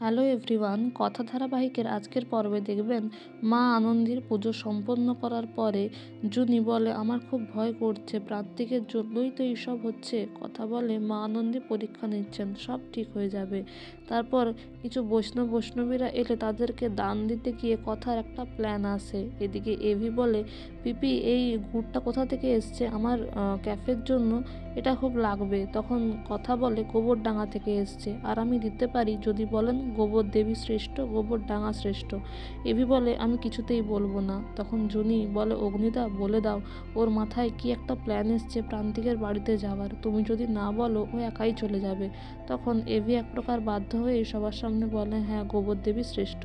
Hello everyone, কথা ধারাবাহিকের আজকের পর্বে দেখবেন মা আনন্দীর পুজো সম্পন্ন করার পরে জুনি বলে আমার খুব ভয় করছে, প্রান্তিকের জন্যই তো এইসব হচ্ছে। কথা বলে মা আনন্দী পরীক্ষা নিচ্ছেন, সব ঠিক হয়ে যাবে। তারপর কিছু বৈষ্ণবীরা এলে তাদেরকে দান দিতে গিয়ে কথার একটা প্ল্যান আসে। এদিকে এভি বলে পিপি এই গুড়টা কোথা থেকে এসছে আমার ক্যাফের জন্য, এটা খুব লাগবে। তখন কথা বলে গোবরডাঙ্গা থেকে এসছে আর আমি দিতে পারি যদি বলেন গোবর দেবী শ্রেষ্ঠ, গোবর ডাঙা শ্রেষ্ঠ। এভি বলে আমি কিছুতেই বলবো না। তখন জুনি বলে অগ্নিদা বলে দাও, ওর মাথায় কি একটা প্ল্যান এসছে প্রান্তিকের বাড়িতে যাওয়ার, তুমি যদি না বলো ও একাই চলে যাবে। তখন এভি এক প্রকার বাধ্য হয়ে সবার সামনে বলে হ্যাঁ গোবর দেবী শ্রেষ্ঠ।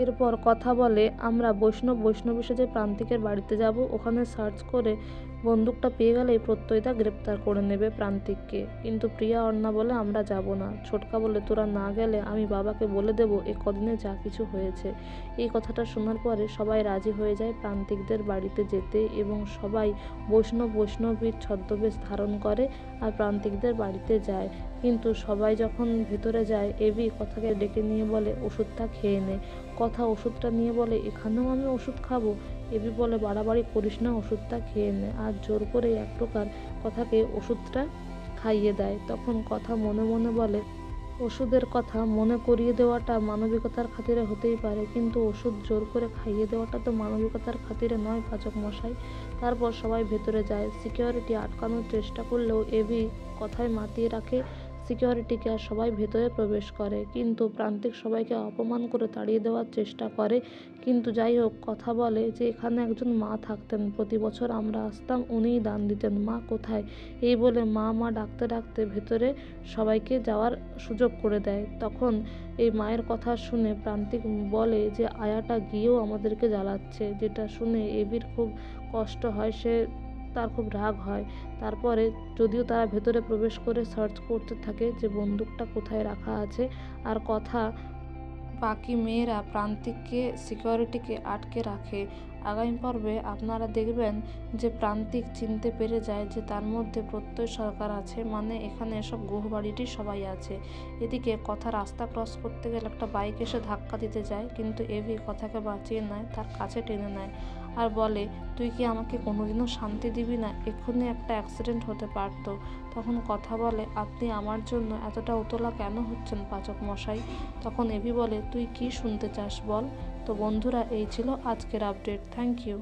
এরপর কথা বলে আমরা বৈষ্ণবী সেজে প্রান্তিকের বাড়িতে যাব, ওখানে সার্চ করে বন্দুকটা পেয়ে গেলেই প্রত্যয়িতা গ্রেপ্তার করে নেবে প্রান্তিককে। কিন্তু প্রিয়া অর্ণা বলে আমরা যাব না। ছোটকা বলে তোরা না গেলে আমি বাবাকে বলে দেব এ কদিনে যা কিছু হয়েছে। এই কথাটা শোনার পরে সবাই রাজি হয়ে যায় প্রান্তিকদের বাড়িতে যেতে এবং সবাই বৈষ্ণবীর ছদ্মবেশ ধারণ করে আর প্রান্তিকদের বাড়িতে যায়। কিন্তু সবাই যখন ভেতরে যায় এভি কথাকে ডেকে নিয়ে বলে ওষুধটা খেয়ে নে। কথা ওষুধটা নিয়ে বলে এখানেও আমি ওষুধ খাবো। এভি বলে বাড়াবাড়ি করিস না, ওষুধটা খেয়ে নে। আর জোর করে এক প্রকার কথাকে ওষুধটা খাইয়ে দেয়। তখন কথা মনে মনে বলে ওষুধের কথা মনে করিয়ে দেওয়াটা মানবিকতার খাতিরে হতেই পারে, কিন্তু ওষুধ জোর করে খাইয়ে দেওয়াটা তো মানবিকতার খাতিরে নয় পাচক মশাই। তারপর সবাই ভেতরে যায়। সিকিউরিটি আটকানোর চেষ্টা করলেও এভি কথায় মাতিয়ে রাখে সিকিউরিটিকে আর সবাই ভেতরে প্রবেশ করে। কিন্তু প্রান্তিক সবাইকে অপমান করে তাড়িয়ে দেওয়ার চেষ্টা করে। কিন্তু যাই হোক, কথা বলে যে এখানে একজন মা থাকতেন, প্রতি বছর আমরা আসতাম, উনিই দান দিতেন, মা কোথায়। এই বলে মা ডাকতে ডাকতে ভেতরে সবাইকে যাওয়ার সুযোগ করে দেয়। তখন এই মায়ের কথা শুনে প্রান্তিক বলে যে আয়াটা গিয়েও আমাদেরকে জ্বালাচ্ছে, যেটা শুনে এভির খুব কষ্ট হয়, তার খুব রাগ হয়। তারপরে যদিও তারা ভেতরে প্রবেশ করে সার্চ করতে থাকে যে বন্দুকটা কোথায় রাখা আছে, আর কথা বাকি মেয়েরা প্রান্তিককে সিকিউরিটিকে আটকে রাখে। আগামী পর্বে আপনারা দেখবেন যে প্রান্তিক চিনতে পেরে যায় যে তার মধ্যে প্রত্যয় সরকার আছে, মানে এখানে সব গুহবাড়িটি সবাই আছে। এদিকে কথা রাস্তা ক্রস করতে গেলে একটা বাইক এসে ধাক্কা দিতে যায়, কিন্তু এভি কথাকে বাঁচিয়ে নেয়, তার কাছে টেনে নেয় আর বলে তুই কি আমাকে কোনোদিনও শান্তি দিবি না, এক্ষুনি একটা অ্যাক্সিডেন্ট হতে পারতো। তখন কথা বলে আপনি আমার জন্য এতটা উতলা কেন হচ্ছেন পাচক মশাই। তখন এভি বলে তুই কি শুনতে চাস বল। তো বন্ধুরা, এই ছিল আজকের আপডেট। Thank you.